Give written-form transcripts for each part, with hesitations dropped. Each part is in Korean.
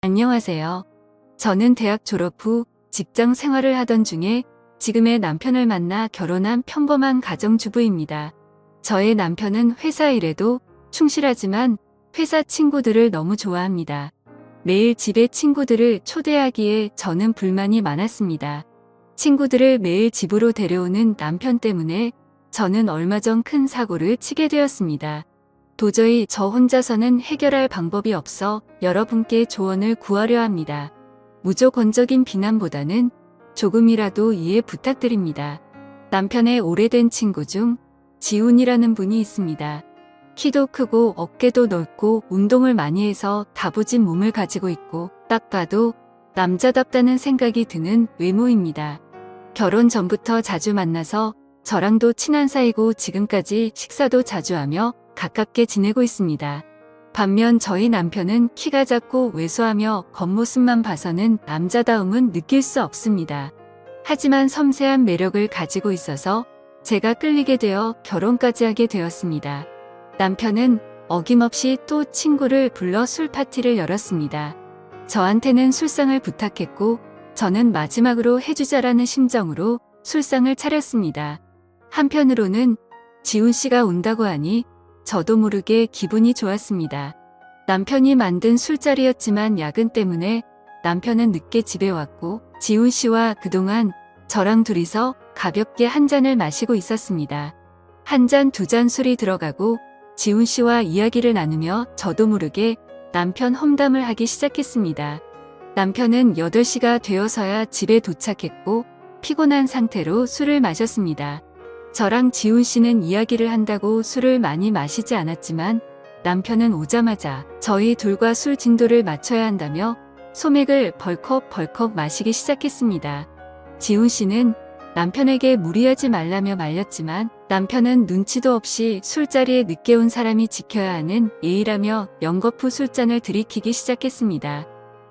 안녕하세요. 저는 대학 졸업 후 직장 생활을 하던 중에 지금의 남편을 만나 결혼한 평범한 가정주부입니다. 저의 남편은 회사 일에도 충실하지만 회사 친구들을 너무 좋아합니다. 매일 집에 친구들을 초대하기에 저는 불만이 많았습니다. 친구들을 매일 집으로 데려오는 남편 때문에 저는 얼마 전 큰 사고를 치게 되었습니다. 도저히 저 혼자서는 해결할 방법이 없어 여러분께 조언을 구하려 합니다. 무조건적인 비난보다는 조금이라도 이해 부탁드립니다. 남편의 오래된 친구 중 지훈이라는 분이 있습니다. 키도 크고 어깨도 넓고 운동을 많이 해서 다부진 몸을 가지고 있고 딱 봐도 남자답다는 생각이 드는 외모입니다. 결혼 전부터 자주 만나서 저랑도 친한 사이고 지금까지 식사도 자주 하며 가깝게 지내고 있습니다. 반면 저희 남편은 키가 작고 왜소하며 겉모습만 봐서는 남자다움은 느낄 수 없습니다. 하지만 섬세한 매력을 가지고 있어서 제가 끌리게 되어 결혼까지 하게 되었습니다. 남편은 어김없이 또 친구를 불러 술 파티를 열었습니다. 저한테는 술상을 부탁했고 저는 마지막으로 해주자라는 심정으로 술상을 차렸습니다. 한편으로는 지훈 씨가 온다고 하니 저도 모르게 기분이 좋았습니다. 남편이 만든 술자리였지만 야근 때문에 남편은 늦게 집에 왔고 지훈 씨와 그동안 저랑 둘이서 가볍게 한 잔을 마시고 있었습니다. 한 잔, 두 잔 술이 들어가고 지훈 씨와 이야기를 나누며 저도 모르게 남편 험담을 하기 시작했습니다. 남편은 8시가 되어서야 집에 도착했고 피곤한 상태로 술을 마셨습니다. 저랑 지훈 씨는 이야기를 한다고 술을 많이 마시지 않았지만 남편은 오자마자 저희 둘과 술 진도를 맞춰야 한다며 소맥을 벌컥벌컥 마시기 시작했습니다. 지훈 씨는 남편에게 무리하지 말라며 말렸지만 남편은 눈치도 없이 술자리에 늦게 온 사람이 지켜야 하는 예의라며 연거푸 술잔을 들이키기 시작했습니다.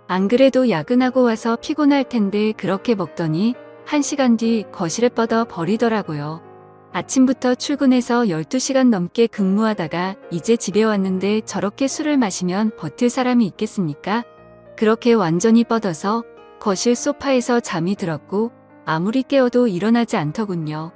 안 그래도 야근하고 와서 피곤할 텐데 그렇게 먹더니 1시간 뒤 거실에 뻗어 버리더라고요. 아침부터 출근해서 12시간 넘게 근무하다가 이제 집에 왔는데 저렇게 술을 마시면 버틸 사람이 있겠습니까? 그렇게 완전히 뻗어서 거실 소파에서 잠이 들었고 아무리 깨워도 일어나지 않더군요.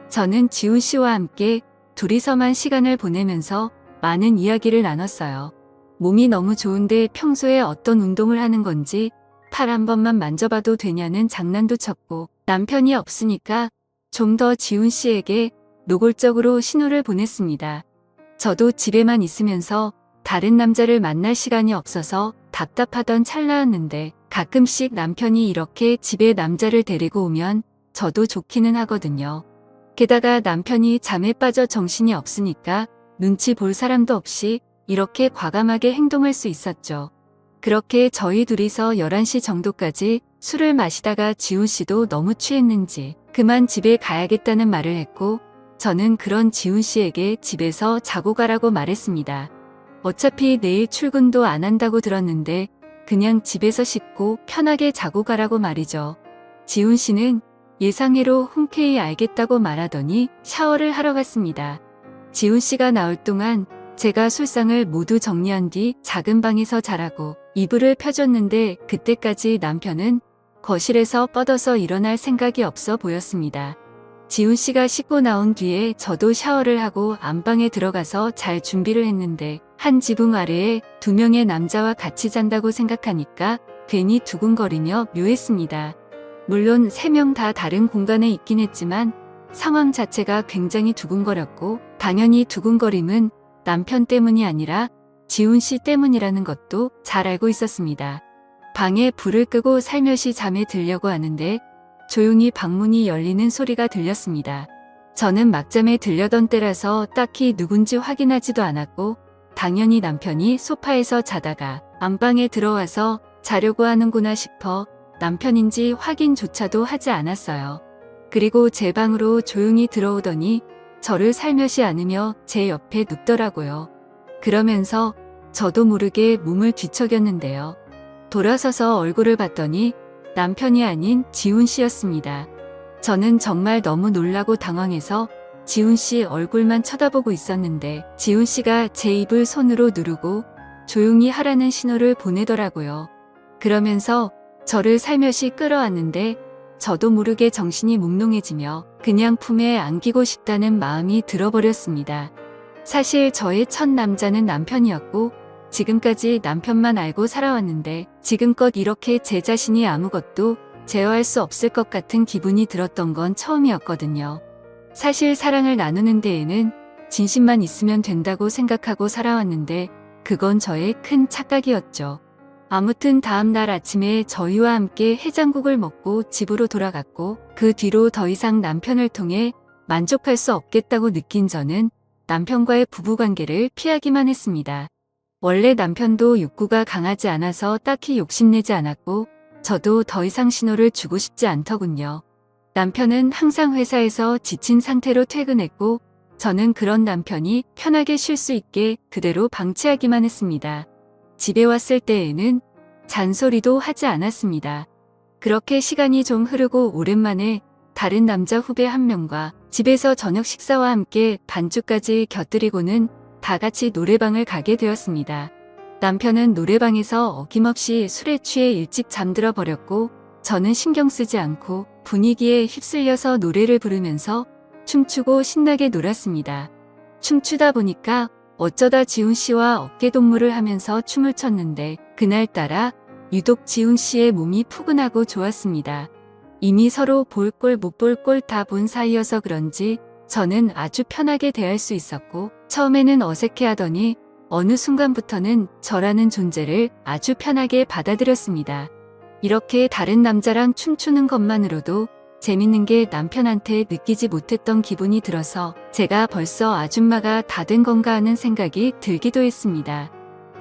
저는 지훈 씨와 함께 둘이서만 시간을 보내면서 많은 이야기를 나눴어요. 몸이 너무 좋은데 평소에 어떤 운동을 하는 건지 팔 한 번만 만져봐도 되냐는 장난도 쳤고 남편이 없으니까 좀 더 지훈 씨에게 노골적으로 신호를 보냈습니다. 저도 집에만 있으면서 다른 남자를 만날 시간이 없어서 답답하던 찰나였는데 가끔씩 남편이 이렇게 집에 남자를 데리고 오면 저도 좋기는 하거든요. 게다가 남편이 잠에 빠져 정신이 없으니까 눈치 볼 사람도 없이 이렇게 과감하게 행동할 수 있었죠. 그렇게 저희 둘이서 11시 정도까지 술을 마시다가 지훈 씨도 너무 취했는지 그만 집에 가야겠다는 말을 했고 저는 그런 지훈 씨에게 집에서 자고 가라고 말했습니다. 어차피 내일 출근도 안 한다고 들었는데 그냥 집에서 씻고 편하게 자고 가라고 말이죠. 지훈 씨는 예상외로 흔쾌히 알겠다고 말하더니 샤워를 하러 갔습니다. 지훈 씨가 나올 동안 제가 술상을 모두 정리한 뒤 작은 방에서 자라고 이불을 펴줬는데 그때까지 남편은 거실에서 뻗어서 일어날 생각이 없어 보였습니다. 지훈 씨가 씻고 나온 뒤에 저도 샤워를 하고 안방에 들어가서 잘 준비를 했는데 한 지붕 아래에 2명의 남자와 같이 잔다고 생각하니까 괜히 두근거리며 묘했습니다. 물론 3명 다 다른 공간에 있긴 했지만 상황 자체가 굉장히 두근거렸고 당연히 두근거림은 남편 때문이 아니라 지훈 씨 때문이라는 것도 잘 알고 있었습니다. 방에 불을 끄고 살며시 잠에 들려고 하는데 조용히 방문이 열리는 소리가 들렸습니다. 저는 막잠에 들려던 때라서 딱히 누군지 확인하지도 않았고 당연히 남편이 소파에서 자다가 안방에 들어와서 자려고 하는구나 싶어 남편인지 확인조차도 하지 않았어요. 그리고 제 방으로 조용히 들어오더니 저를 살며시 안으며 제 옆에 눕더라고요. 그러면서 저도 모르게 몸을 뒤척였는데요. 돌아서서 얼굴을 봤더니 남편이 아닌 지훈 씨였습니다. 저는 정말 너무 놀라고 당황해서 지훈 씨 얼굴만 쳐다보고 있었는데 지훈 씨가 제 입을 손으로 누르고 조용히 하라는 신호를 보내더라고요. 그러면서 저를 살며시 끌어안는데 저도 모르게 정신이 몽롱해지며 그냥 품에 안기고 싶다는 마음이 들어버렸습니다. 사실 저의 첫 남자는 남편이었고 지금까지 남편만 알고 살아왔는데 지금껏 이렇게 제 자신이 아무것도 제어할 수 없을 것 같은 기분이 들었던 건 처음이었거든요. 사실 사랑을 나누는 데에는 진심만 있으면 된다고 생각하고 살아왔는데 그건 저의 큰 착각이었죠. 아무튼 다음 날 아침에 저희와 함께 해장국을 먹고 집으로 돌아갔고 그 뒤로 더 이상 남편을 통해 만족할 수 없겠다고 느낀 저는 남편과의 부부관계를 피하기만 했습니다. 원래 남편도 욕구가 강하지 않아서 딱히 욕심내지 않았고 저도 더 이상 신호를 주고 싶지 않더군요. 남편은 항상 회사에서 지친 상태로 퇴근했고 저는 그런 남편이 편하게 쉴 수 있게 그대로 방치하기만 했습니다. 집에 왔을 때에는 잔소리도 하지 않았습니다. 그렇게 시간이 좀 흐르고 오랜만에 다른 남자 후배 한 명과 집에서 저녁 식사와 함께 반주까지 곁들이고는 다 같이 노래방을 가게 되었습니다. 남편은 노래방에서 어김없이 술에 취해 일찍 잠들어 버렸고 저는 신경 쓰지 않고 분위기에 휩쓸려서 노래를 부르면서 춤추고 신나게 놀았습니다. 춤추다 보니까 어쩌다 지훈 씨와 어깨동무를 하면서 춤을 췄는데 그날따라 유독 지훈 씨의 몸이 푸근하고 좋았습니다. 이미 서로 볼 꼴 못 볼 꼴 다 본 사이여서 그런지 저는 아주 편하게 대할 수 있었고 처음에는 어색해하더니 어느 순간부터는 저라는 존재를 아주 편하게 받아들였습니다. 이렇게 다른 남자랑 춤추는 것만으로도 재밌는 게 남편한테 느끼지 못했던 기분이 들어서 제가 벌써 아줌마가 다 된 건가 하는 생각이 들기도 했습니다.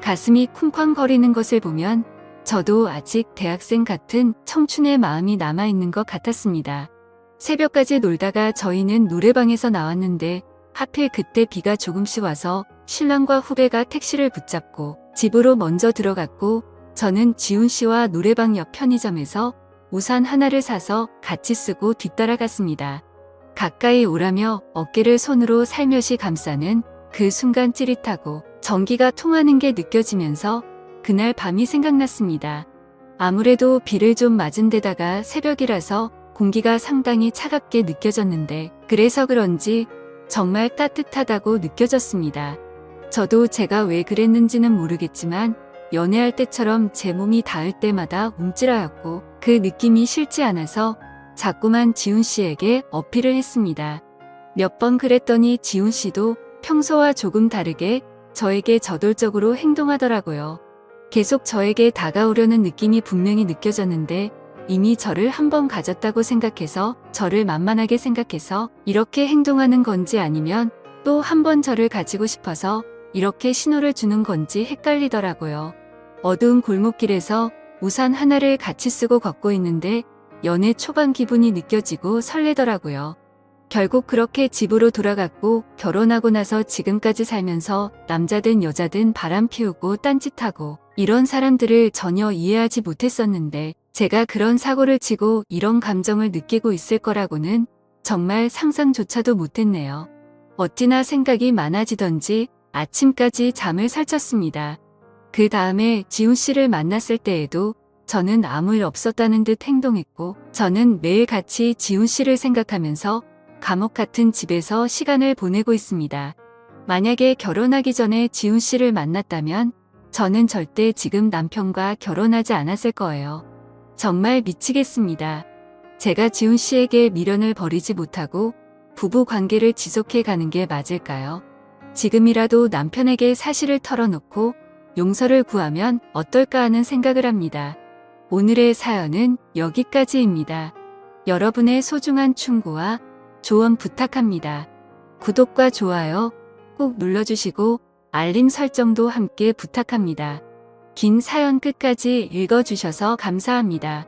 가슴이 쿵쾅거리는 것을 보면 저도 아직 대학생 같은 청춘의 마음이 남아있는 것 같았습니다. 새벽까지 놀다가 저희는 노래방에서 나왔는데 하필 그때 비가 조금씩 와서 신랑과 후배가 택시를 붙잡고 집으로 먼저 들어갔고 저는 지훈 씨와 노래방 옆 편의점에서 우산 하나를 사서 같이 쓰고 뒤따라갔습니다. 가까이 오라며 어깨를 손으로 살며시 감싸는 그 순간 찌릿하고 전기가 통하는 게 느껴지면서 그날 밤이 생각났습니다. 아무래도 비를 좀 맞은 데다가 새벽이라서 공기가 상당히 차갑게 느껴졌는데 그래서 그런지 정말 따뜻하다고 느껴졌습니다. 저도 제가 왜 그랬는지는 모르겠지만 연애할 때처럼 제 몸이 닿을 때마다 움찔하였고 그 느낌이 싫지 않아서 자꾸만 지훈 씨에게 어필을 했습니다. 몇 번 그랬더니 지훈 씨도 평소와 조금 다르게 저에게 저돌적으로 행동하더라고요. 계속 저에게 다가오려는 느낌이 분명히 느껴졌는데 이미 저를 한 번 가졌다고 생각해서 저를 만만하게 생각해서 이렇게 행동하는 건지 아니면 또 한 번 저를 가지고 싶어서 이렇게 신호를 주는 건지 헷갈리더라고요. 어두운 골목길에서 우산 하나를 같이 쓰고 걷고 있는데 연애 초반 기분이 느껴지고 설레더라고요. 결국 그렇게 집으로 돌아갔고 결혼하고 나서 지금까지 살면서 남자든 여자든 바람 피우고 딴짓하고 이런 사람들을 전혀 이해하지 못했었는데 제가 그런 사고를 치고 이런 감정을 느끼고 있을 거라고는 정말 상상조차도 못했네요. 어찌나 생각이 많아지던지 아침까지 잠을 설쳤습니다. 그 다음에 지훈 씨를 만났을 때에도 저는 아무 일 없었다는 듯 행동했고 저는 매일 같이 지훈 씨를 생각하면서 감옥 같은 집에서 시간을 보내고 있습니다. 만약에 결혼하기 전에 지훈 씨를 만났다면 저는 절대 지금 남편과 결혼하지 않았을 거예요. 정말 미치겠습니다. 제가 지훈 씨에게 미련을 버리지 못하고 부부 관계를 지속해 가는 게 맞을까요? 지금이라도 남편에게 사실을 털어놓고 용서를 구하면 어떨까 하는 생각을 합니다. 오늘의 사연은 여기까지입니다. 여러분의 소중한 충고와 조언 부탁합니다. 구독과 좋아요 꼭 눌러주시고 알림 설정도 함께 부탁합니다. 긴 사연 끝까지 읽어주셔서 감사합니다.